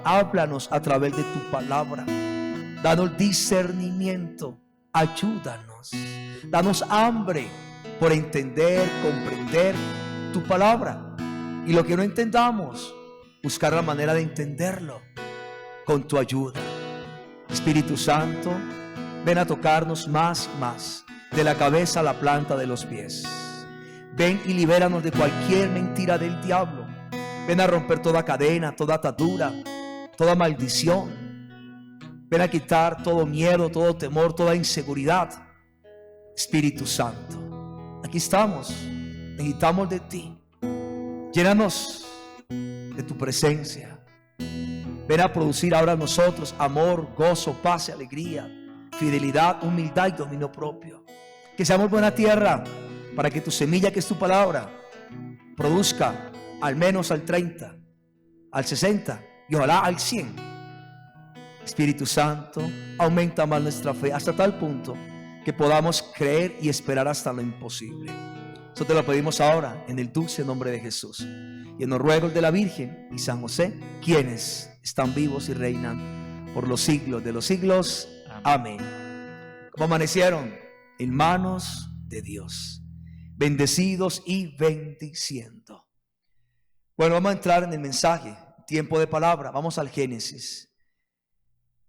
Háblanos a través de tu palabra. Danos discernimiento. Ayúdanos. Danos hambre por entender, comprender tu palabra. Y lo que no entendamos, buscar la manera de entenderlo con tu ayuda. Espíritu Santo, ven a tocarnos más y más, de la cabeza a la planta de los pies. Ven y libéranos de cualquier mentira del diablo. Ven a romper toda cadena, toda atadura, toda maldición. Ven a quitar todo miedo, todo temor, toda inseguridad. Espíritu Santo, aquí estamos. Necesitamos de ti. Llénanos de tu presencia. Ven a producir ahora en nosotros amor, gozo, paz y alegría, fidelidad, humildad y dominio propio. Que seamos buena tierra para que tu semilla, que es tu palabra, produzca al menos al 30, al 60 y ojalá al 100. Espíritu Santo, aumenta más nuestra fe hasta tal punto que podamos creer y esperar hasta lo imposible. Eso te lo pedimos ahora en el dulce nombre de Jesús y en los ruegos de la Virgen y San José, quienes están vivos y reinan por los siglos de los siglos. Amén. ¿Cómo amanecieron? En manos de Dios, bendecidos y bendiciendo. Bueno, vamos a entrar en el mensaje, tiempo de palabra. Vamos al Génesis.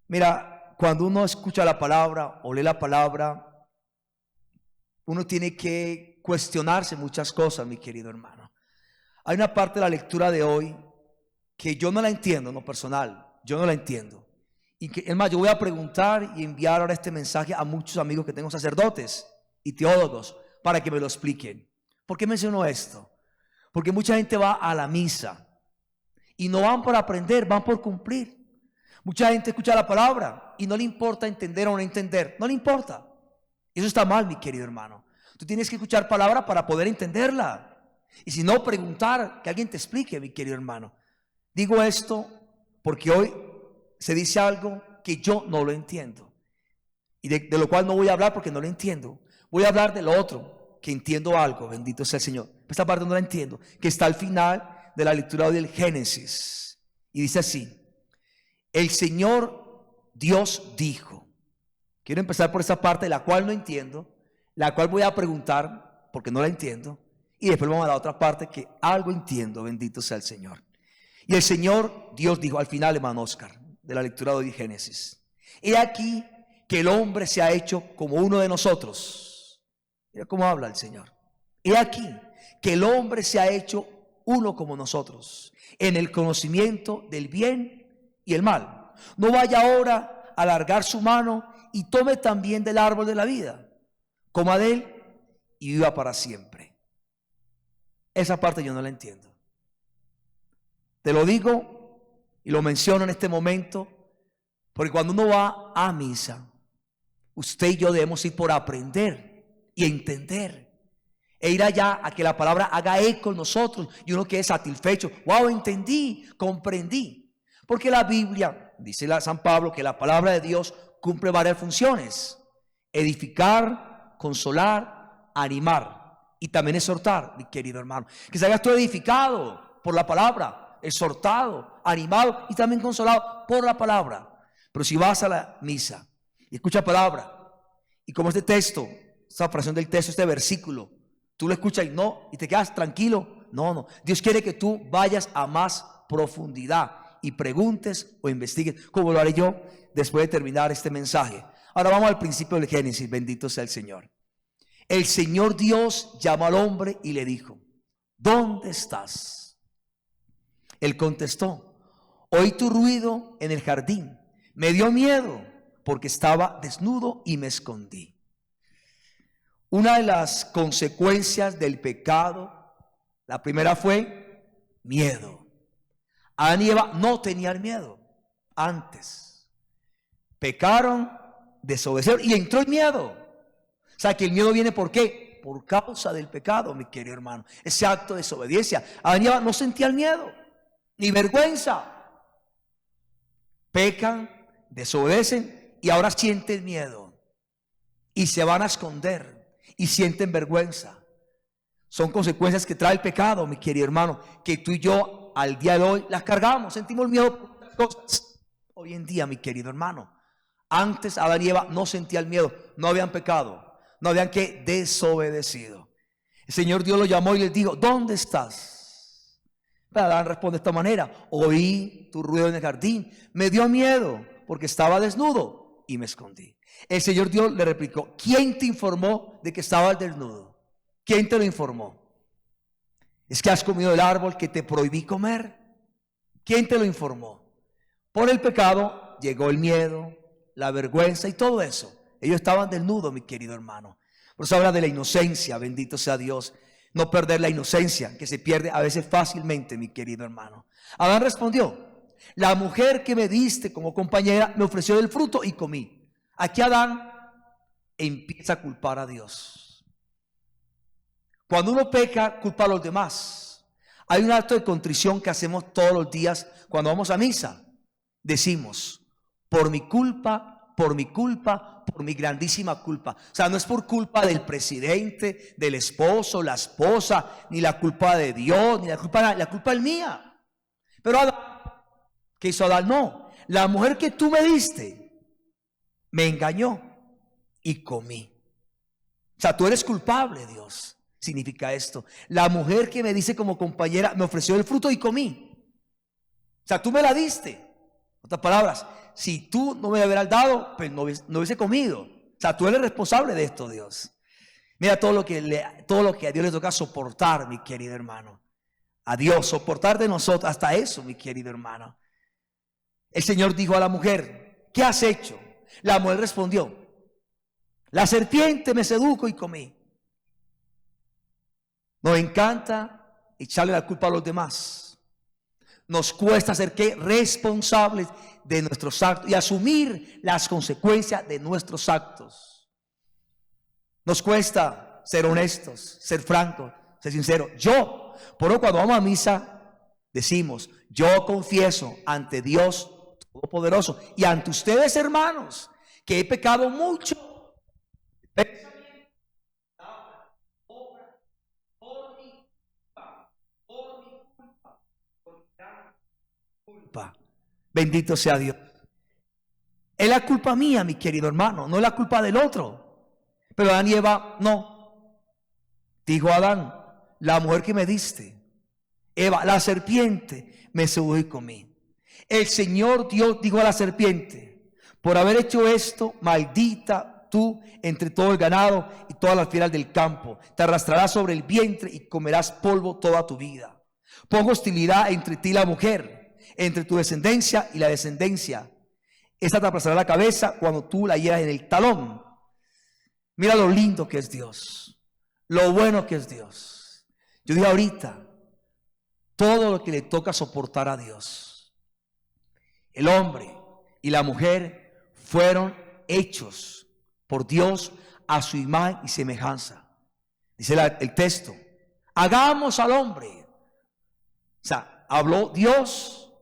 Mira, cuando uno escucha la palabra o lee la palabra, uno tiene que cuestionarse muchas cosas, mi querido hermano. Hay una parte de la lectura de hoy que yo no la entiendo, en lo personal, yo no la entiendo. Y que, es más, yo voy a preguntar y enviar ahora este mensaje a muchos amigos que tengo, sacerdotes y teólogos, para que me lo expliquen. ¿Por qué menciono esto? Porque mucha gente va a la misa y no van por aprender, van por cumplir. Mucha gente escucha la palabra y no le importa entender o no entender, no le importa. Eso está mal, mi querido hermano. Tú tienes que escuchar palabra para poder entenderla. Y si no, preguntar, que alguien te explique, mi querido hermano. Digo esto porque hoy se dice algo que yo no lo entiendo. Y de lo cual no voy a hablar porque no lo entiendo. Voy a hablar de lo otro, que entiendo algo, bendito sea el Señor. Esta parte no la entiendo, que está al final de la lectura del Génesis. Y dice así: el Señor Dios dijo. Quiero empezar por esa parte, la cual no entiendo, la cual voy a preguntar porque no la entiendo, y después vamos a la otra parte que algo entiendo, bendito sea el Señor. Y el Señor Dios dijo, al final, hermano Oscar, de la lectura de Génesis: he aquí que el hombre se ha hecho como uno de nosotros. Mira cómo habla el Señor. He aquí que el hombre se ha hecho uno como nosotros, en el conocimiento del bien y el mal. No vaya ahora a alargar su mano y tome también del árbol de la vida, coma de él y viva para siempre. Esa parte yo no la entiendo. Te lo digo y lo menciono en este momento, porque cuando uno va a misa, usted y yo debemos ir por aprender y entender, e ir allá a que la palabra haga eco en nosotros y uno quede satisfecho. Wow, entendí, comprendí. Porque la Biblia, dice San Pablo, que la palabra de Dios cumple varias funciones: edificar, consolar, animar y también exhortar, mi querido hermano. Que se hagas tú edificado por la palabra, exhortado, animado y también consolado por la palabra. Pero si vas a la misa y escuchas palabra, y como este texto, esta fracción del texto, este versículo, tú lo escuchas y te quedas tranquilo. No. Dios quiere que tú vayas a más profundidad y preguntes o investigues, como lo haré yo después de terminar este mensaje. Ahora vamos al principio del Génesis, bendito sea el Señor. El Señor Dios llamó al hombre y le dijo: ¿dónde estás? Él contestó: oí tu ruido en el jardín, me dio miedo porque estaba desnudo y me escondí. Una de las consecuencias del pecado, la primera fue miedo. Adán y Eva no tenían miedo antes. Pecaron, desobedecieron y entró el miedo. O sea que el miedo viene ¿por qué? Por causa del pecado, mi querido hermano. Ese acto de desobediencia. Adán y Eva no sentían miedo ni vergüenza. Pecan, desobedecen y ahora sienten miedo. Y se van a esconder y sienten vergüenza. Son consecuencias que trae el pecado, mi querido hermano, que tú y yo al día de hoy las cargamos. Sentimos miedo cosas hoy en día, mi querido hermano. Antes Adán y Eva no sentían miedo, no habían pecado, no habían que desobedecido. El Señor Dios lo llamó y les dijo: ¿dónde estás? Pero Adán responde de esta manera: oí tu ruido en el jardín, me dio miedo porque estaba desnudo y me escondí. El Señor Dios le replicó: ¿quién te informó de que estabas desnudo? ¿Quién te lo informó? ¿Es que has comido el árbol que te prohibí comer? ¿Quién te lo informó? Por el pecado llegó el miedo, la vergüenza y todo eso. Ellos estaban desnudos, mi querido hermano. Por eso habla de la inocencia, bendito sea Dios. No perder la inocencia, que se pierde a veces fácilmente, mi querido hermano. Adán respondió: la mujer que me diste como compañera me ofreció del fruto y comí. Aquí Adán empieza a culpar a Dios. Cuando uno peca, culpa a los demás. Hay un acto de contrición que hacemos todos los días cuando vamos a misa. Decimos: por mi culpa, por mi culpa, por mi grandísima culpa. O sea, no es por culpa del presidente, del esposo, la esposa, ni la culpa de Dios, ni la culpa es mía. Pero Adán, ¿qué hizo Adán? No, la mujer que tú me diste me engañó y comí. O sea, tú eres culpable, Dios. Significa esto: la mujer que me dice como compañera me ofreció el fruto y comí. O sea, tú me la diste. En otras palabras, si tú no me hubieras dado, pues no hubiese comido. O sea, tú eres responsable de esto, Dios. Mira todo lo que a Dios le toca soportar, mi querido hermano. A Dios, soportar de nosotros, hasta eso, mi querido hermano. El Señor dijo a la mujer: ¿qué has hecho? La mujer respondió: la serpiente me sedujo y comí. Nos encanta echarle la culpa a los demás. Nos cuesta ser responsables de nuestros actos y asumir las consecuencias de nuestros actos. Nos cuesta ser honestos, ser francos, ser sinceros. Por eso cuando vamos a misa decimos: yo confieso ante Dios Todopoderoso y ante ustedes, hermanos, que he pecado mucho. Bendito sea Dios. Es la culpa mía, mi querido hermano, no es la culpa del otro. Pero Adán y Eva no. Dijo Adán: la mujer que me diste, Eva, la serpiente me sedujo y comí. El Señor Dios dijo a la serpiente: por haber hecho esto, maldita tú entre todo el ganado y todas las fieras del campo. Te arrastrarás sobre el vientre y comerás polvo toda tu vida. Pongo hostilidad entre ti y la mujer, entre tu descendencia y la descendencia. Esta te aplastará la cabeza cuando tú la hieras en el talón. Mira lo lindo que es Dios, lo bueno que es Dios. Yo dije ahorita, todo lo que le toca soportar a Dios. El hombre y la mujer fueron hechos por Dios a su imagen y semejanza. Dice el texto: hagamos al hombre. O sea, habló Dios,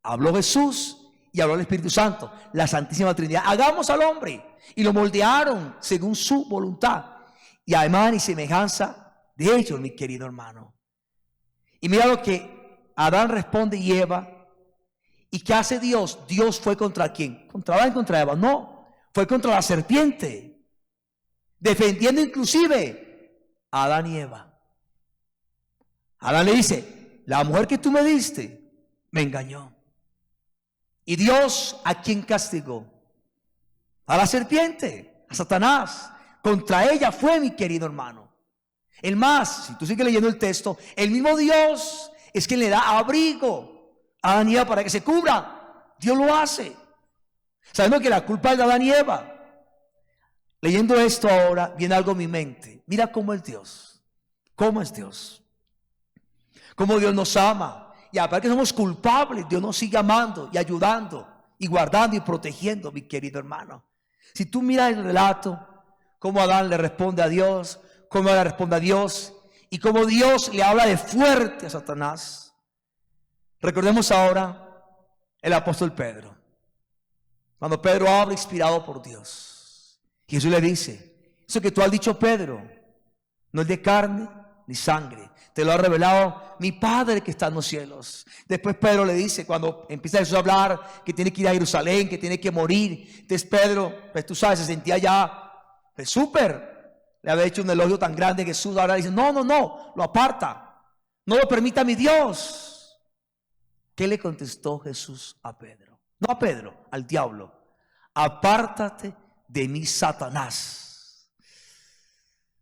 habló Jesús y habló el Espíritu Santo, la Santísima Trinidad. Hagamos al hombre, y lo moldearon según su voluntad y a imagen y semejanza de ellos, mi querido hermano. Y mira lo que Adán responde y Eva. ¿Y qué hace Dios? Dios fue contra quién? ¿Contra Adán y contra Eva? No, fue contra la serpiente, defendiendo inclusive a Adán y Eva. Adán le dice: la mujer que tú me diste me engañó. ¿Y Dios a quién castigó? A la serpiente, a Satanás. Contra ella fue, mi querido hermano. El más, si tú sigues leyendo el texto, el mismo Dios es quien le da abrigo a Adán y Eva para que se cubra. Dios lo hace, sabiendo que la culpa es de Adán y Eva. Leyendo esto ahora, viene algo a mi mente. Mira cómo es Dios. ¿Cómo es Dios? Cómo Dios nos ama. Y aparte que somos culpables, Dios nos sigue amando y ayudando y guardando y protegiendo, mi querido hermano. Si tú miras el relato, cómo Adán le responde a Dios, cómo Adán le responde a Dios y cómo Dios le habla de fuerte a Satanás. Recordemos ahora el apóstol Pedro. Cuando Pedro habla inspirado por Dios, Jesús le dice: eso que tú has dicho, Pedro, no es de carne ni sangre. Te lo ha revelado mi Padre que está en los cielos. Después Pedro le dice, cuando empieza Jesús a hablar, que tiene que ir a Jerusalén, que tiene que morir. Entonces Pedro, pues tú sabes, se sentía ya pues, súper. Le había hecho un elogio tan grande a Jesús. Ahora dice, no, lo aparta. No lo permita mi Dios. ¿Qué le contestó Jesús a Pedro? No a Pedro, al diablo. Apártate de mí, Satanás.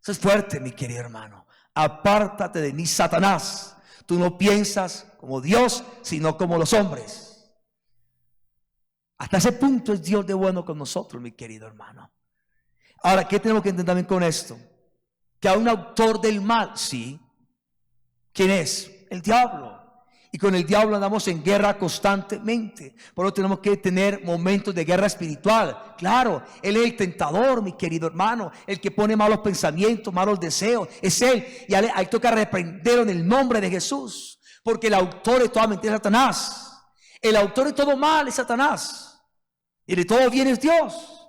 Eso es fuerte, mi querido hermano. Apártate de mí, Satanás. Tú no piensas como Dios, sino como los hombres. Hasta ese punto es Dios de bueno con nosotros, mi querido hermano. Ahora, ¿qué tenemos que entender también con esto? Que hay un autor del mal, sí. ¿Quién es? El diablo. Y con el diablo andamos en guerra constantemente. Por eso tenemos que tener momentos de guerra espiritual. Claro, él es el tentador, mi querido hermano. El que pone malos pensamientos, malos deseos. Es él. Y ahí toca reprenderlo en el nombre de Jesús. Porque el autor de toda mentira es Satanás. El autor de todo mal es Satanás. Y de todo bien es Dios.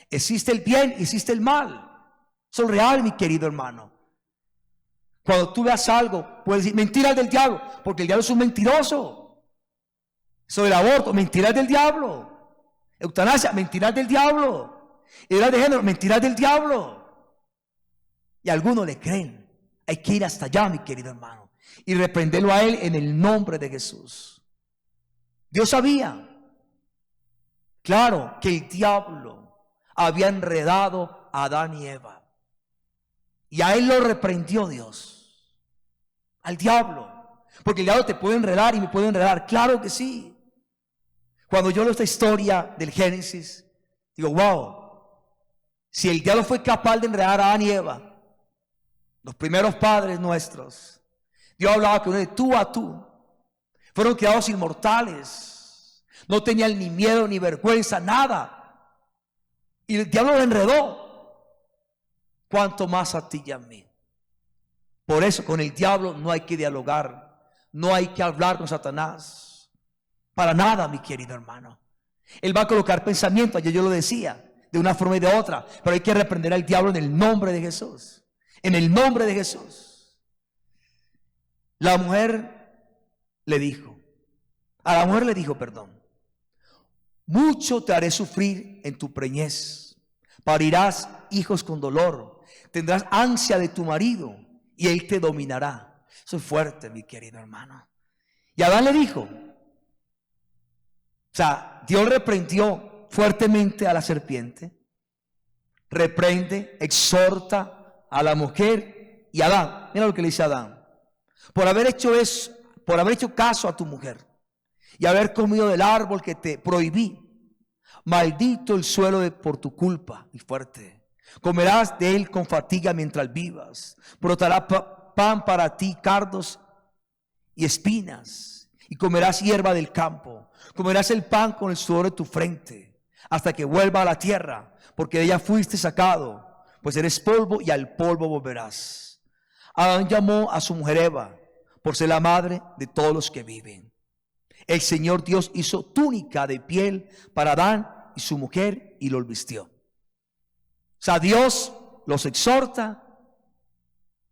Existe el bien y existe el mal. Eso es real, mi querido hermano. Cuando tú veas algo, puedes decir mentiras del diablo, porque el diablo es un mentiroso. Sobre el aborto, mentiras del diablo. Eutanasia, mentiras del diablo. Ideas de género, mentiras del diablo. Y algunos le creen. Hay que ir hasta allá, mi querido hermano, y reprenderlo a él en el nombre de Jesús. Dios sabía, claro, que el diablo había enredado a Adán y Eva. Y a él lo reprendió Dios. Al diablo. Porque el diablo te puede enredar y me puede enredar. Claro que sí. Cuando yo leo esta historia del Génesis, digo, wow. Si el diablo fue capaz de enredar a Adán y Eva, los primeros padres nuestros, Dios hablaba que uno de tú a tú. Fueron creados inmortales. No tenían ni miedo ni vergüenza, nada. Y el diablo lo enredó. Cuanto más a ti y a mí. Por eso con el diablo no hay que dialogar. No hay que hablar con Satanás. Para nada, mi querido hermano. Él va a colocar pensamientos, ayer yo lo decía, de una forma y de otra. Pero hay que reprender al diablo en el nombre de Jesús. En el nombre de Jesús. La mujer le dijo. A la mujer le dijo, perdón. Mucho te haré sufrir en tu preñez. Parirás hijos con dolor. Tendrás ansia de tu marido y él te dominará. Eso es fuerte, mi querido hermano. Y Adán le dijo, o sea, Dios reprendió fuertemente a la serpiente, reprende, exhorta a la mujer y a Adán. Mira lo que le dice a Adán. Por haber hecho eso, por haber hecho caso a tu mujer y haber comido del árbol que te prohibí, maldito el suelo por tu culpa. Y fuerte. Comerás de él con fatiga mientras vivas. Brotará pan para ti, cardos y espinas. Y comerás hierba del campo. Comerás el pan con el sudor de tu frente, hasta que vuelva a la tierra, porque de ella fuiste sacado, pues eres polvo y al polvo volverás. Adán llamó a su mujer Eva, por ser la madre de todos los que viven. El Señor Dios hizo túnica de piel para Adán y su mujer y los vistió. O sea, Dios los exhorta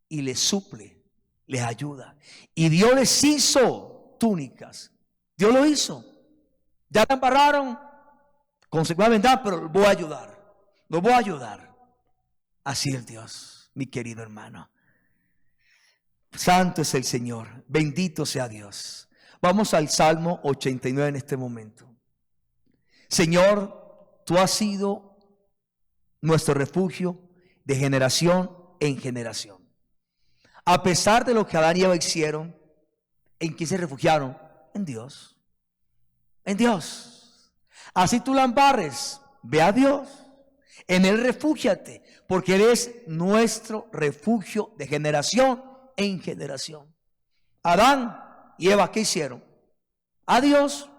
y les suple, les ayuda. Y Dios les hizo túnicas. Dios lo hizo. Ya la embarraron, consecuentemente, pero los voy a ayudar. Los voy a ayudar. Así es Dios, mi querido hermano. Santo es el Señor. Bendito sea Dios. Vamos al Salmo 89 en este momento. Señor, tú has sido nuestro refugio de generación en generación. A pesar de lo que Adán y Eva hicieron, ¿en quién se refugiaron? En Dios. En Dios. Así tú la embarres, ve a Dios. En Él refúgiate, porque Él es nuestro refugio de generación en generación. Adán y Eva, ¿qué hicieron? A Dios.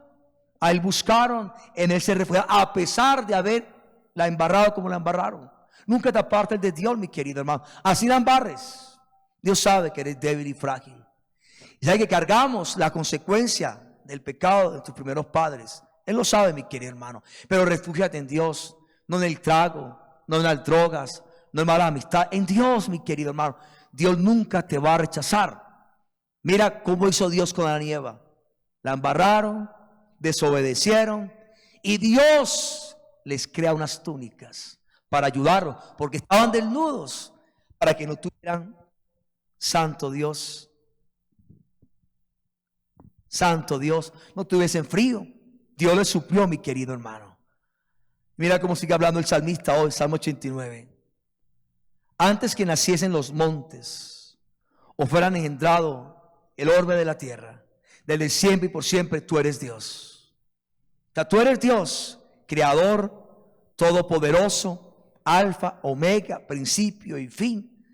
A Él buscaron, en Él se refugiaron, a pesar de haber la embarrado como la embarraron. Nunca te apartes de Dios, mi querido hermano. Así la embarres. Dios sabe que eres débil y frágil. Y sabe que cargamos la consecuencia del pecado de tus primeros padres. Él lo sabe, mi querido hermano. Pero refúgiate en Dios. No en el trago, no en las drogas, no en mala amistad. En Dios, mi querido hermano. Dios nunca te va a rechazar. Mira cómo hizo Dios con Adán y Eva. La embarraron, desobedecieron y Dios les crea unas túnicas para ayudarlos, porque estaban desnudos, para que no tuvieran, santo Dios, no tuviesen frío. Dios les suplió, mi querido hermano. Mira cómo sigue hablando el salmista hoy, Salmo 89. Antes que naciesen los montes o fueran engendrado el orbe de la tierra, desde siempre y por siempre tú eres Dios. O sea, tú eres Dios, creador, todopoderoso, alfa, omega, principio y fin.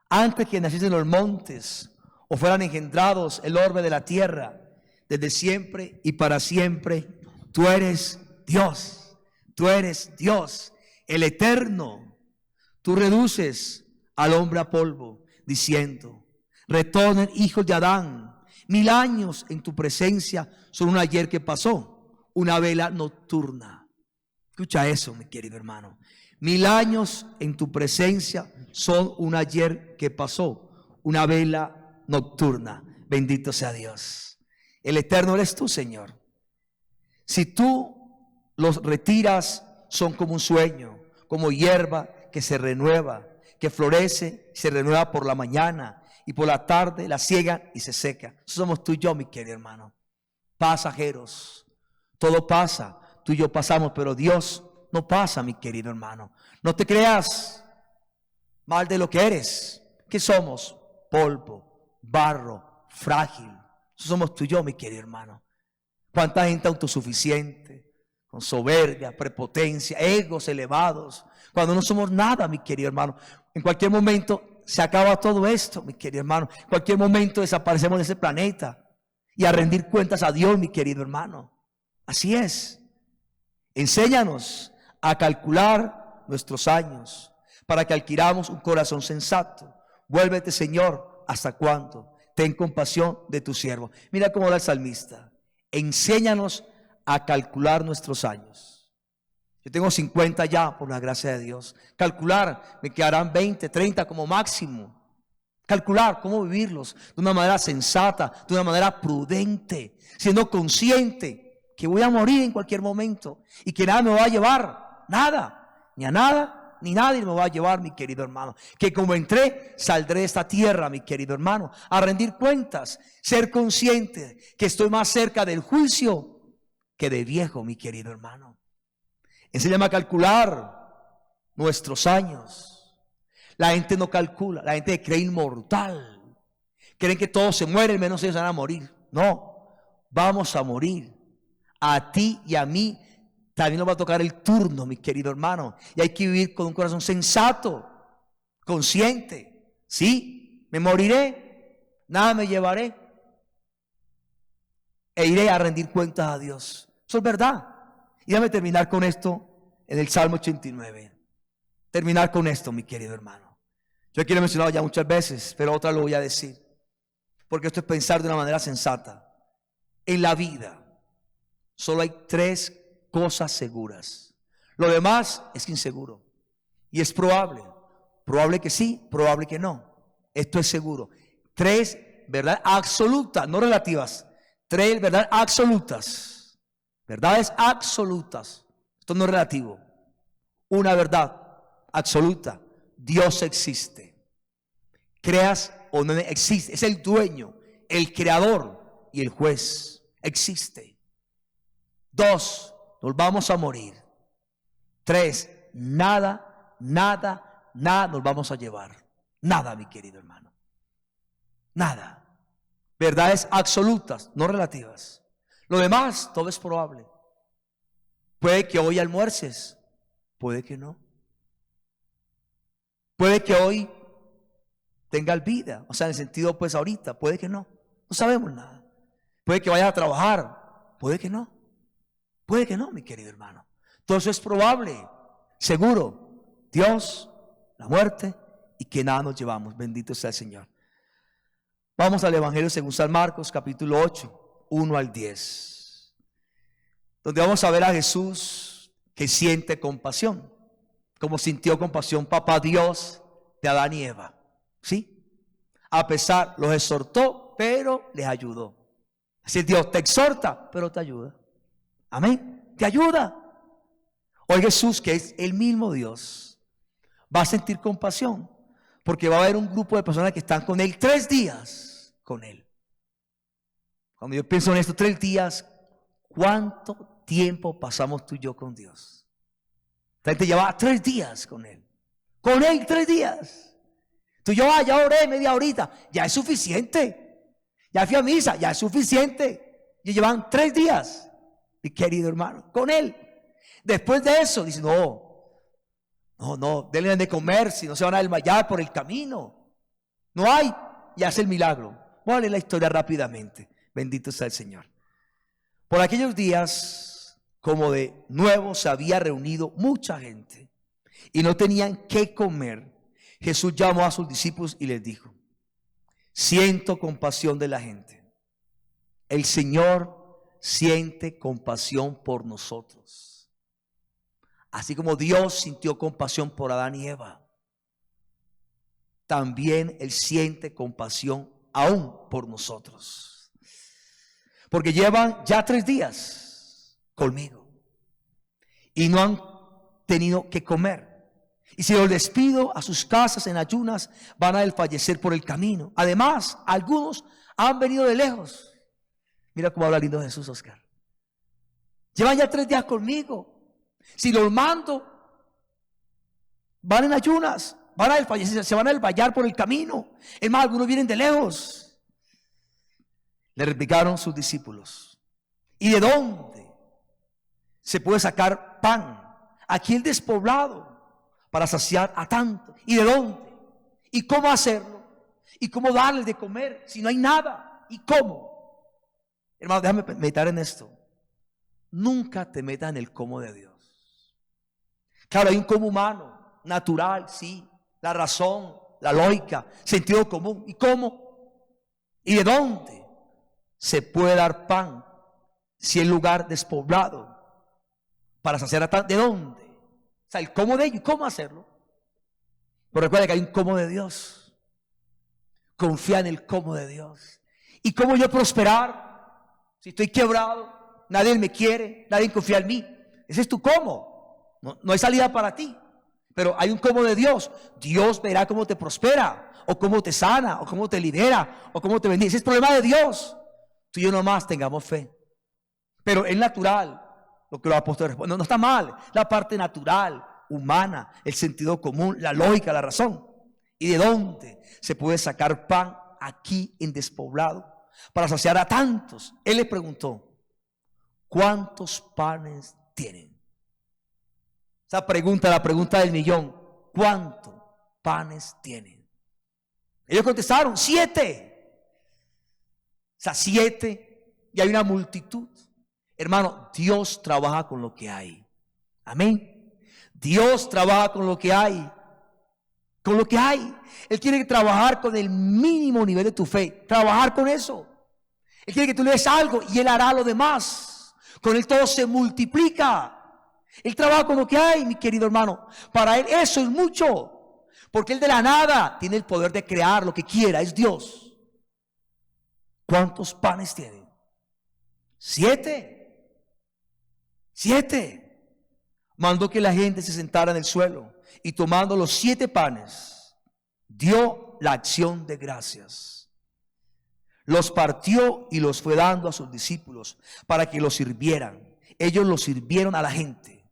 Antes que naciesen los montes o fueran engendrados el orbe de la tierra, desde siempre y para siempre tú eres Dios. Tú eres Dios, el eterno. Tú reduces al hombre a polvo, diciendo: retornen hijos de Adán. 1000 años en tu presencia son un ayer que pasó, una vela nocturna. Escucha eso, mi querido hermano. 1000 años en tu presencia son un ayer que pasó, una vela nocturna. Bendito sea Dios. El eterno eres tú, Señor. Si tú los retiras, son como un sueño, como hierba que se renueva, que florece, se renueva por la mañana y por la tarde la ciegan y se seca. Eso somos tú y yo, mi querido hermano. Pasajeros, todo pasa, tú y yo pasamos, pero Dios no pasa, mi querido hermano. No te creas mal de lo que eres. ¿Qué somos? Polvo, barro, frágil. Eso somos tú y yo, mi querido hermano. ¿Cuánta gente autosuficiente, con soberbia, prepotencia, egos elevados, cuando no somos nada, mi querido hermano? En cualquier momento se acaba todo esto, mi querido hermano. En cualquier momento desaparecemos de ese planeta y a rendir cuentas a Dios, mi querido hermano. Así es. Enséñanos a calcular nuestros años para que adquiramos un corazón sensato. Vuélvete, Señor, ¿hasta cuándo? Ten compasión de tu siervo. Mira cómo habla el salmista. Enséñanos a calcular nuestros años. Yo tengo 50 ya, por la gracia de Dios. Calcular, me quedarán 20, 30 como máximo. Calcular cómo vivirlos de una manera sensata, de una manera prudente, siendo consciente que voy a morir en cualquier momento y que nada me va a llevar, nada, ni a nada, ni nadie me va a llevar, mi querido hermano. Que como entré, saldré de esta tierra, mi querido hermano, a rendir cuentas, ser consciente que estoy más cerca del juicio que de viejo, mi querido hermano. Enséñame a calcular nuestros años. La gente no calcula, la gente cree inmortal. Creen que todos se mueren, menos ellos van a morir. No, vamos a morir. A ti y a mí también nos va a tocar el turno, mi querido hermano. Y hay que vivir con un corazón sensato, consciente. Sí, me moriré, nada me llevaré. E iré a rendir cuentas a Dios. Eso es verdad. Y déjame terminar con esto en el Salmo 89. Terminar con esto, mi querido hermano. Yo aquí lo he mencionado ya muchas veces, pero otra lo voy a decir. Porque esto es pensar de una manera sensata. En la vida solo hay 3 cosas seguras. Lo demás es inseguro. Y es probable. Probable que sí, probable que no. Esto es seguro. 3 verdades absolutas, no relativas. 3 verdades absolutas. Verdades absolutas. Esto no es relativo. Una verdad absoluta. Dios existe. Creas o no existe. Es el dueño, el creador y el juez. Existe. 2, nos vamos a morir. 3, nada nos vamos a llevar. Nada, mi querido hermano. Nada. Verdades absolutas, no relativas. Lo demás, todo es probable. Puede que hoy almuerces, puede que no. Puede que hoy tengas vida, o sea, en el sentido pues ahorita, puede que no. No sabemos nada. Puede que vayas a trabajar, puede que no. Puede que no, mi querido hermano. Todo eso es probable, seguro. Dios, la muerte y que nada nos llevamos. Bendito sea el Señor. Vamos al Evangelio según San Marcos, capítulo 8. 1 al 10, donde vamos a ver a Jesús que siente compasión, como sintió compasión Papá Dios de Adán y Eva, ¿sí? A pesar, los exhortó, pero les ayudó. Así Dios te exhorta, pero te ayuda. Amén. Te ayuda. Hoy Jesús, que es el mismo Dios, va a sentir compasión, porque va a haber un grupo de personas que están con Él 3 días con Él. Cuando yo pienso en estos 3 días, ¿cuánto tiempo pasamos tú y yo con Dios? La gente lleva 3 días con Él. Con Él 3 días. Tú y yo, ya oré media horita, ya es suficiente. Ya fui a misa, ya es suficiente. Y llevan 3 días, mi querido hermano, con Él. Después de eso, dice, no, denle de comer, si no se van a desmayar por el camino. No hay, y hace el milagro. Voy a leer la historia rápidamente. Bendito sea el Señor. Por aquellos días, como de nuevo se había reunido mucha gente y no tenían qué comer, Jesús llamó a sus discípulos y les dijo: siento compasión de la gente. El Señor siente compasión por nosotros. Así como Dios sintió compasión por Adán y Eva, también Él siente compasión aún por nosotros. Porque llevan ya 3 días conmigo y no han tenido que comer. Y si los despido a sus casas en ayunas, van a desfallecer por el camino. Además, algunos han venido de lejos. Mira cómo habla lindo Jesús, Oscar. Llevan ya 3 días conmigo. Si los mando, van en ayunas, van a desfallecer, se van a desmayar por el camino. Es más, algunos vienen de lejos. Le replicaron sus discípulos: ¿y de dónde se puede sacar pan aquí el despoblado para saciar a tanto? ¿Y de dónde? ¿Y cómo hacerlo? ¿Y cómo darles de comer si no hay nada? ¿Y cómo? Hermano, déjame meditar en esto. Nunca te metas en el cómo de Dios. Claro, hay un cómo humano, natural, sí, la razón, la lógica, sentido común. ¿Y cómo? ¿Y de dónde se puede dar pan si el lugar despoblado para saciar a tanto? ¿De dónde? O sea, el cómo de ello y cómo hacerlo. Pero recuerda que hay un cómo de Dios. Confía en el cómo de Dios. ¿Y cómo yo prosperar? Si estoy quebrado, nadie me quiere, nadie confía en mí. Ese es tu cómo. No hay salida para ti. Pero hay un cómo de Dios. Dios verá cómo te prospera, o cómo te sana, o cómo te libera, o cómo te bendice. Ese es el problema de Dios. Tú y yo nomás tengamos fe. Pero es natural lo que los apóstoles responden. No está mal. La parte natural, humana, el sentido común, la lógica, la razón. ¿Y de dónde se puede sacar pan aquí en despoblado para saciar a tantos? Él les preguntó: ¿cuántos panes tienen? Esa pregunta, la pregunta del millón: ¿cuántos panes tienen? Ellos contestaron: 7. O sea, 7, y hay una multitud. Hermano, Dios trabaja con lo que hay. Amén. Dios trabaja con lo que hay. Con lo que hay. Él quiere trabajar con el mínimo nivel de tu fe. Trabajar con eso. Él quiere que tú le des algo y Él hará lo demás. Con Él todo se multiplica. Él trabaja con lo que hay, mi querido hermano. Para Él eso es mucho. Porque Él de la nada tiene el poder de crear lo que quiera. Es Dios. ¿Cuántos panes tienen? 7. Mandó que la gente se sentara en el suelo y tomando los 7 panes, dio la acción de gracias. Los partió y los fue dando a sus discípulos para que los sirvieran. Ellos los sirvieron a la gente.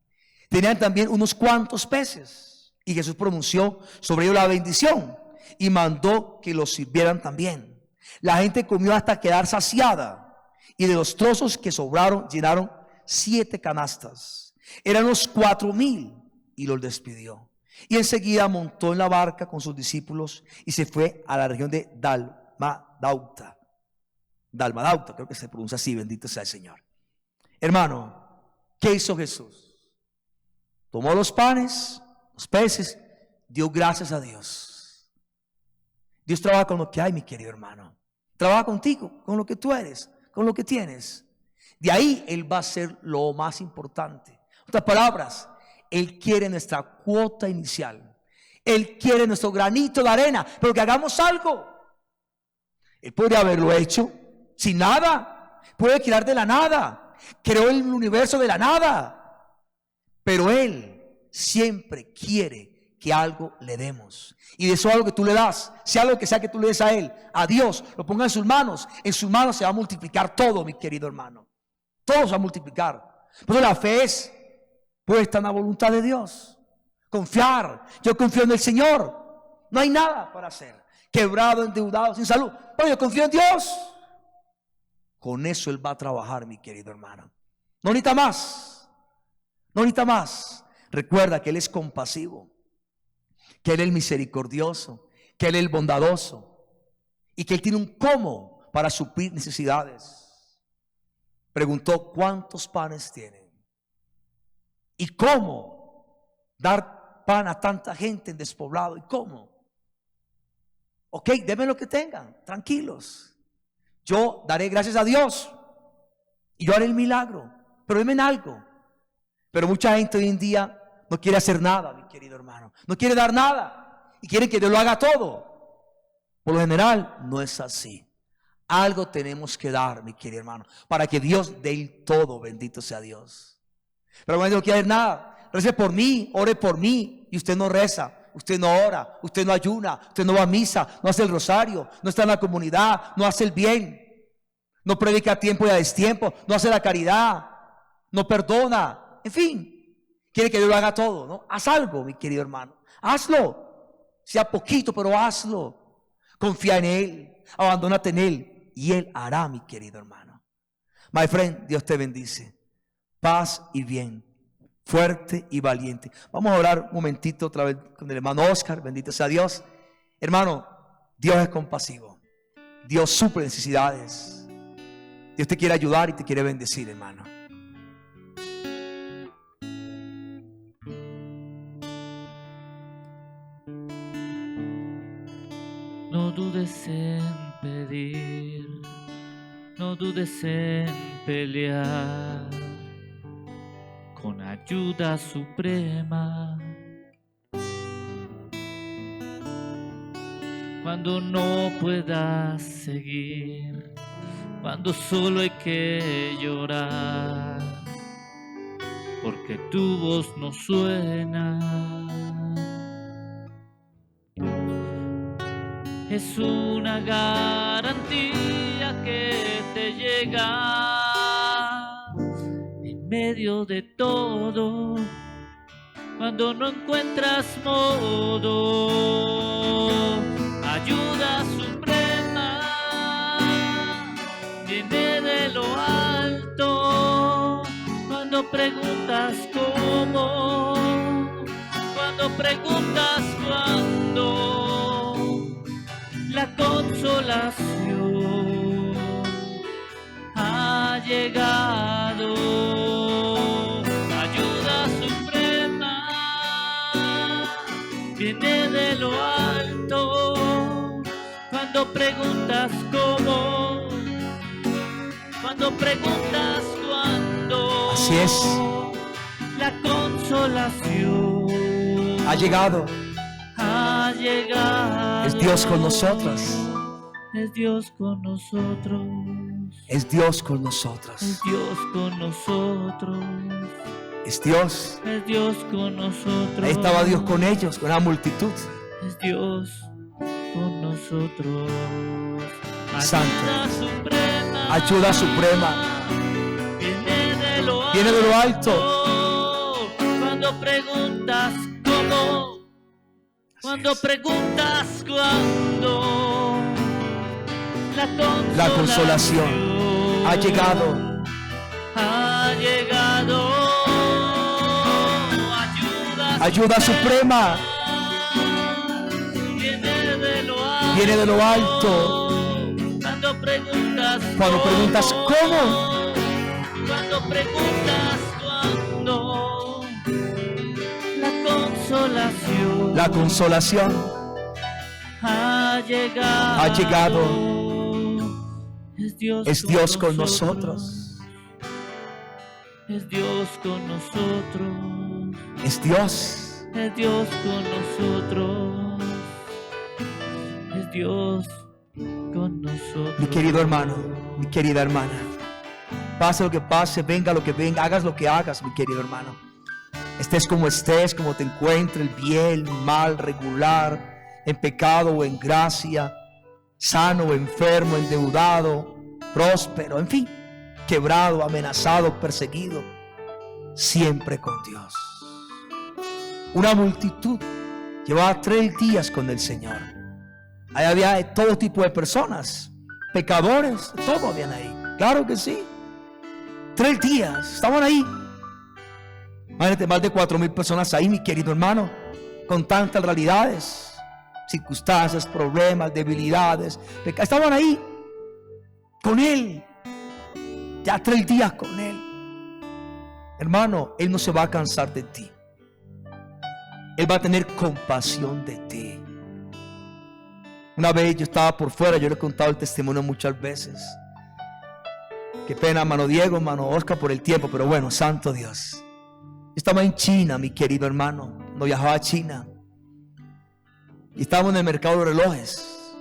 Tenían también unos cuantos peces y Jesús pronunció sobre ellos la bendición y mandó que los sirvieran también. La gente comió hasta quedar saciada y de los trozos que sobraron llenaron 7 canastas. Eran los 4,000 y los despidió. Y enseguida montó en la barca con sus discípulos y se fue a la región de Dalmadauta. Dalmadauta, creo que se pronuncia así, bendito sea el Señor. Hermano, ¿qué hizo Jesús? Tomó los panes, los peces, dio gracias a Dios. Dios trabaja con lo que hay, mi querido hermano. Trabaja contigo, con lo que tú eres, con lo que tienes. De ahí Él va a ser lo más importante. En otras palabras, Él quiere nuestra cuota inicial. Él quiere nuestro granito de arena, pero que hagamos algo. Él podría haberlo hecho sin nada. Puede crear de la nada. Creó el universo de la nada. Pero Él siempre quiere que algo le demos. Y de eso algo que tú le das, sea lo que sea que tú le des a Él, a Dios, lo ponga en sus manos se va a multiplicar todo, mi querido hermano. Todo se va a multiplicar. Por eso la fe es puesta en la voluntad de Dios. Confiar. Yo confío en el Señor. No hay nada para hacer. Quebrado, endeudado, sin salud. Pero yo confío en Dios. Con eso Él va a trabajar, mi querido hermano. No necesita más. No necesita más. Recuerda que Él es compasivo, que Él es misericordioso, que Él es bondadoso y que Él tiene un cómo para suplir necesidades. Preguntó: ¿cuántos panes tienen? ¿Y cómo dar pan a tanta gente en despoblado? ¿Y cómo? Ok, denme lo que tengan, tranquilos. Yo daré gracias a Dios y yo haré el milagro, pero denme algo. Pero mucha gente hoy en día no quiere hacer nada, mi querido hermano. No quiere dar nada y quiere que Dios lo haga todo. Por lo general no es así. Algo tenemos que dar, mi querido hermano, para que Dios dé el todo. Bendito sea Dios. Pero cuando no quiere hacer nada, rece por mí, ore por mí, y usted no reza, usted no ora, usted no ayuna, usted no va a misa, no hace el rosario, no está en la comunidad, no hace el bien, no predica a tiempo y a destiempo, no hace la caridad, no perdona, en fin. Quiere que Dios lo haga todo, ¿no? Haz algo, mi querido hermano. Hazlo. Sea poquito, pero hazlo. Confía en Él. Abandónate en Él. Y Él hará, mi querido hermano. My friend, Dios te bendice. Paz y bien. Fuerte y valiente. Vamos a orar un momentito otra vez con el hermano Oscar. Bendito sea Dios. Hermano, Dios es compasivo. Dios suple necesidades. Dios te quiere ayudar y te quiere bendecir, hermano. No dudes en pedir, no dudes en pelear, con ayuda suprema. Cuando no puedas seguir, cuando solo hay que llorar, porque tu voz no suena. Es una garantía que te llega en medio de todo, cuando no encuentras modo. Ayuda suprema viene de lo alto, cuando preguntas cómo, cuando preguntas cuándo. La consolación ha llegado. Ayuda suprema viene de lo alto, cuando preguntas cómo, cuando preguntas cuándo. Así es. La consolación Ha llegado. Ha llegado. Es Dios con nosotros. Es Dios con nosotros. Es Dios con nosotros. Es Dios con nosotros. Es Dios. Es Dios con nosotros. Ahí estaba Dios con ellos, con la multitud. Es Dios con nosotros. Santo. Ayuda suprema. Ayuda suprema. Viene de lo alto. Cuando preguntas cómo, cuando preguntas cuándo, la consolación ha llegado. Ha llegado. Ayuda suprema Viene de lo alto. Viene de lo alto. Cuando preguntas cómo, cuando preguntas cuándo, la consolación ha llegado. Es Dios con nosotros. Es Dios con nosotros. Es Dios. Es Dios con nosotros. Es Dios con con nosotros. Mi querido hermano, mi querida hermana, pase lo que pase, venga lo que venga, hagas lo que hagas, mi querido hermano. Estés, como te encuentres, bien, mal, regular, en pecado o en gracia, sano o enfermo, endeudado, próspero, en fin, quebrado, amenazado, perseguido, siempre con Dios. Una multitud llevaba 3 días con el Señor. Ahí había todo tipo de personas, pecadores, todo habían ahí. Claro que sí. 3 días, estaban ahí. Imagínate, más de 4,000 personas ahí, mi querido hermano, con tantas realidades, circunstancias, problemas, debilidades. Estaban ahí con Él, ya 3 días con Él. Hermano, Él no se va a cansar de ti. Él va a tener compasión de ti. Una vez yo estaba por fuera, yo le he contado el testimonio muchas veces. Qué pena, hermano Diego, hermano Oscar, por el tiempo, pero bueno, santo Dios. Yo estaba en China, mi querido hermano, no viajaba a China. Y estábamos en el mercado de relojes.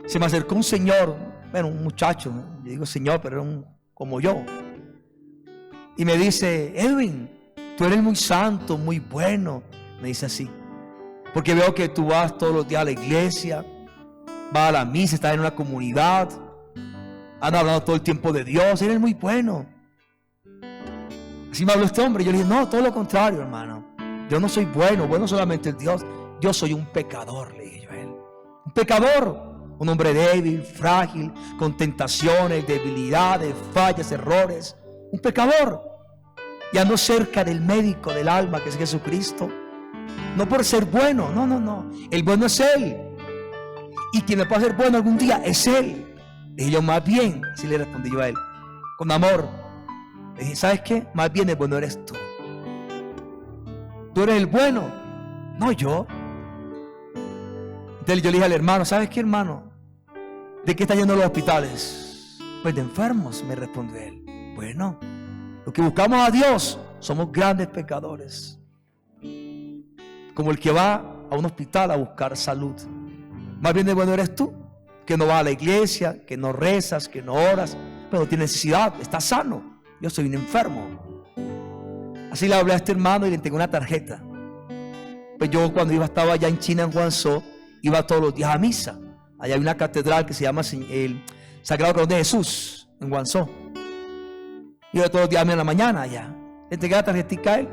Se me acercó un señor, bueno, un muchacho, yo digo señor, pero era como yo. Y me dice, Edwin, tú eres muy santo, muy bueno. Me dice así, porque veo que tú vas todos los días a la iglesia, vas a la misa, estás en una comunidad, andas hablando todo el tiempo de Dios, eres muy bueno. Así me habló este hombre. Yo le dije, no, todo lo contrario, hermano. Yo no soy bueno, bueno solamente el Dios. Yo soy un pecador, le dije yo a él. Un pecador, un hombre débil, frágil, con tentaciones, debilidades, fallas, errores. Un pecador. Y ando cerca del médico del alma, que es Jesucristo. No por ser bueno, no. El bueno es Él. Y quien me puede hacer bueno algún día es Él. Le dije yo, más bien, así le respondí yo a él, con amor. Le dije, ¿sabes qué? Más bien el bueno eres tú. Tú eres el bueno, no yo. Entonces yo le dije al hermano, ¿sabes qué, hermano? ¿De qué están yendo los hospitales? Pues de enfermos, me respondió él. Bueno, los que buscamos a Dios somos grandes pecadores. Como el que va a un hospital a buscar salud. Más bien el bueno eres tú, que no vas a la iglesia, que no rezas, que no oras, pero no tienes necesidad, estás sano. Yo soy un enfermo. Así le hablé a este hermano y le entregué una tarjeta. Pues yo cuando estaba allá en China, en Guangzhou, iba todos los días a misa. Allá hay una catedral que se llama el Sagrado Corazón de Jesús, en Guangzhou. Iba todos los días en la mañana allá. Le entregué la tarjetita a él.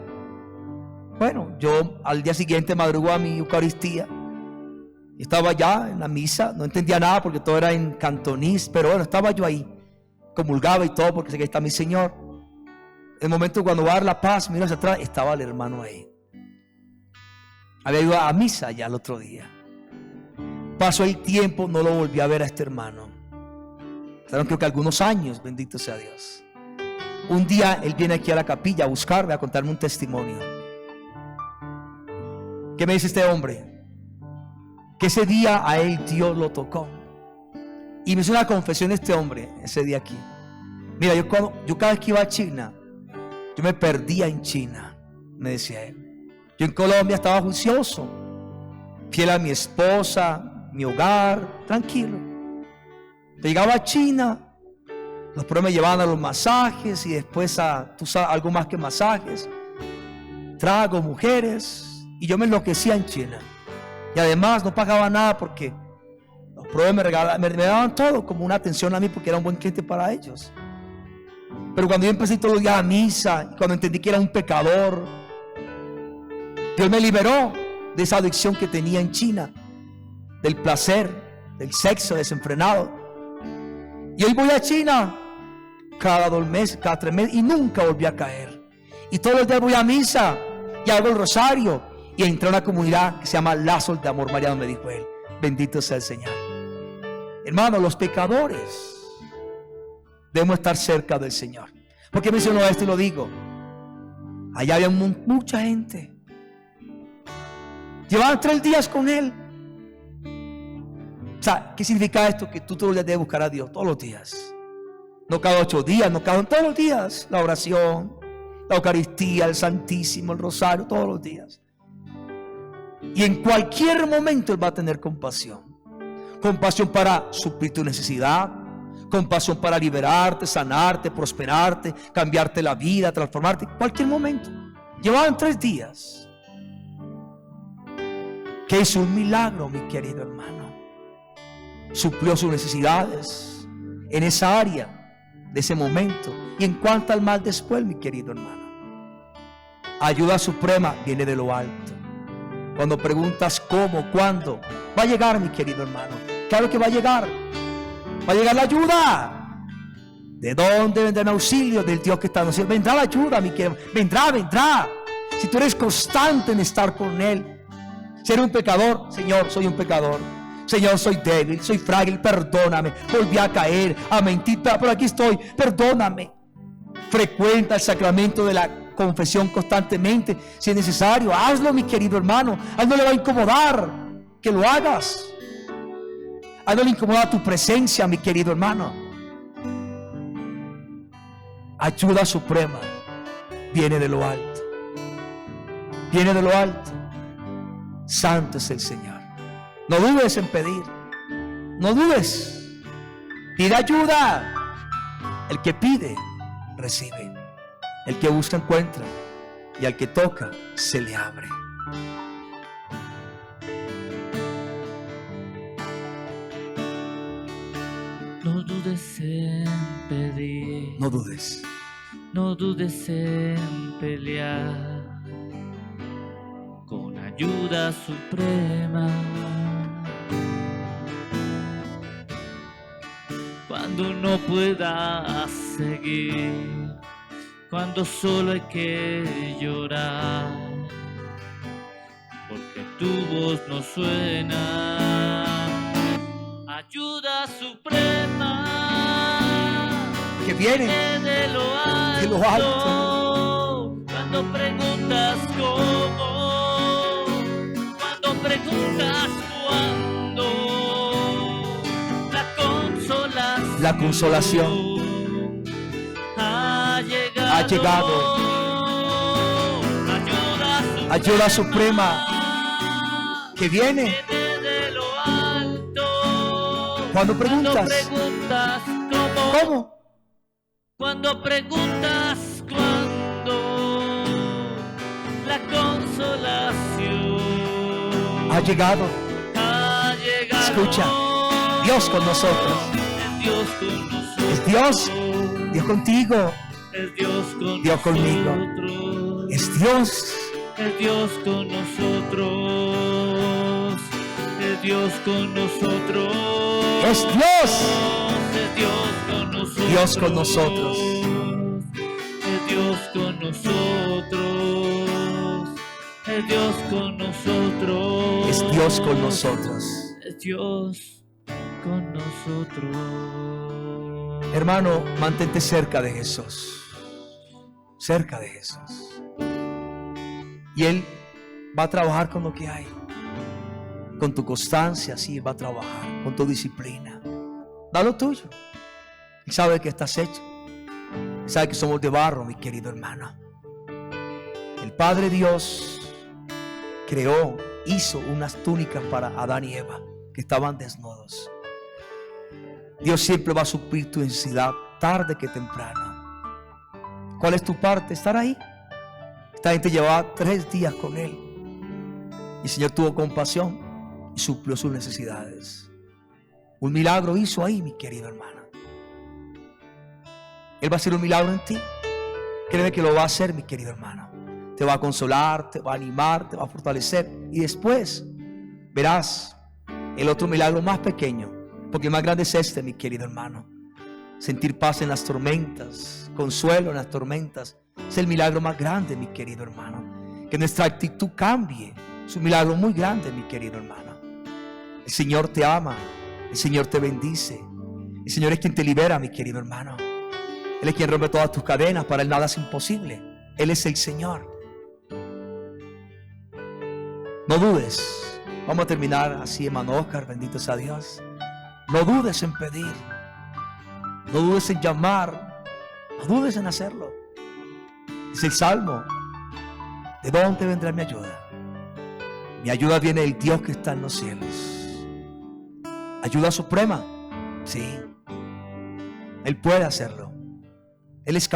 Bueno, yo al día siguiente madrugó a mi Eucaristía. Estaba allá en la misa, no entendía nada porque todo era en cantonís, pero bueno, estaba yo ahí, comulgaba y todo porque sé que está mi Señor. En el momento cuando va a dar la paz, miro hacia atrás, estaba el hermano ahí. Había ido a misa ya el otro día. Pasó el tiempo, no lo volví a ver a este hermano. Pasaron creo que algunos años, bendito sea Dios. Un día él viene aquí a la capilla a buscarme, a contarme un testimonio. ¿Qué me dice este hombre? Que ese día a él Dios lo tocó. Y me hizo una confesión este hombre ese día aquí. Mira, yo cada vez que iba a China, yo me perdía en China, me decía él. Yo en Colombia estaba juicioso, fiel a mi esposa, mi hogar, tranquilo. Llegaba a China, los pruebas me llevaban a los masajes y después tú sabes, algo más que masajes, tragos, mujeres, y yo me enloquecía en China. Y además no pagaba nada porque los pruebas me daban todo como una atención a mí porque era un buen cliente para ellos. Pero cuando yo empecé todos los días a misa, y cuando entendí que era un pecador, Dios me liberó de esa adicción que tenía en China, del placer, del sexo desenfrenado. Y hoy voy a China cada 2 meses, cada 3 meses y nunca volví a caer. Y todos los días voy a misa y hago el rosario. Y entré a una comunidad que se llama Lazos de Amor Mariano, me dijo él. Bendito sea el Señor. Hermano, los pecadores debemos estar cerca del Señor. ¿Por qué menciono esto y lo digo? Allá había mucha gente. Llevaban 3 días con él. O sea, ¿qué significa esto? Que tú todos los días debes buscar a Dios, todos los días. No cada 8 días, no cada todos los días. La oración, la Eucaristía, el Santísimo, el Rosario, todos los días. Y en cualquier momento Él va a tener compasión. compasión para suplir tu necesidad, compasión para liberarte, sanarte, prosperarte, cambiarte la vida, transformarte, en cualquier momento. Llevaban 3 días que hizo un milagro, mi querido hermano. Suplió sus necesidades en esa área de ese momento. Y en cuanto al mal después, mi querido hermano, ayuda suprema viene de lo alto. Cuando preguntas cómo, cuándo, va a llegar, mi querido hermano. Claro que va a llegar. Va a llegar la ayuda. ¿De dónde vendrá el auxilio? Del Dios que está en los cielos. Vendrá la ayuda, mi querido. Vendrá. Si tú eres constante en estar con Él. Ser un pecador, Señor, soy un pecador. Señor, soy débil, soy frágil, perdóname. Volví a caer, a mentir, pero aquí estoy, perdóname. Frecuenta el sacramento de la confesión constantemente. Si es necesario, hazlo, mi querido hermano. A él no le va a incomodar que lo hagas. A él no le incomoda tu presencia, mi querido hermano. Ayuda suprema viene de lo alto. Viene de lo alto. Santo es el Señor. No dudes en pedir. No dudes. Pide ayuda. El que pide, recibe. El que busca, encuentra. Y al que toca, se le abre. No dudes en pedir. No dudes. No dudes en pelear. Con ayuda suprema. Cuando no puedas seguir, cuando solo hay que llorar, porque tu voz no suena. Ayuda suprema Que viene de lo alto. de lo alto. Cuando preguntas cómo, cuando preguntas cuándo, la consolación ha llegado. Ayuda suprema que viene de lo alto. cuando preguntas ¿cómo? Cuando preguntas cuándo, la consolación ha llegado. ha llegado. Escucha, Dios con nosotros. Dios con nosotros. Es Dios contigo. Es Dios con Dios conmigo. nosotros. Es Dios. Es Dios con nosotros. Es Dios con nosotros. Es Dios. Es Dios con nosotros. Dios con nosotros. Es Dios con nosotros. Es Dios con nosotros. Es Dios con nosotros. Es Dios con nosotros. Hermano, mantente cerca de Jesús. Cerca de Jesús. Y Él va a trabajar con lo que hay. Con tu constancia, sí, va a trabajar. Con tu disciplina. Da lo tuyo. Él sabe que estás hecho. Él sabe que somos de barro, mi querido hermano. El Padre Dios hizo unas túnicas para Adán y Eva, que estaban desnudos. Dios siempre va a suplir tu necesidad, tarde que temprano. ¿Cuál es tu parte? Estar ahí. Esta gente llevaba 3 días con Él. Y el Señor tuvo compasión y suplió sus necesidades. Un milagro hizo ahí, mi querido hermano. Él va a hacer un milagro en ti. Créeme que lo va a hacer, mi querido hermano. Te va a consolar, te va a animar, te va a fortalecer. Y después verás el otro milagro más pequeño. Porque el más grande es este, mi querido hermano. Sentir paz en las tormentas, consuelo en las tormentas. Es el milagro más grande, mi querido hermano. Que nuestra actitud cambie. Es un milagro muy grande, mi querido hermano. El Señor te ama. El Señor te bendice. El Señor es quien te libera, mi querido hermano. Él es quien rompe todas tus cadenas. Para Él nada es imposible. Él es el Señor. No dudes. Vamos a terminar así, hermano Oscar. Bendito sea Dios. No dudes en pedir. No dudes en llamar. No dudes en hacerlo. Es el Salmo. ¿De dónde vendrá mi ayuda? Mi ayuda viene del Dios que está en los cielos. Ayuda suprema. Sí. Él puede hacerlo. Él es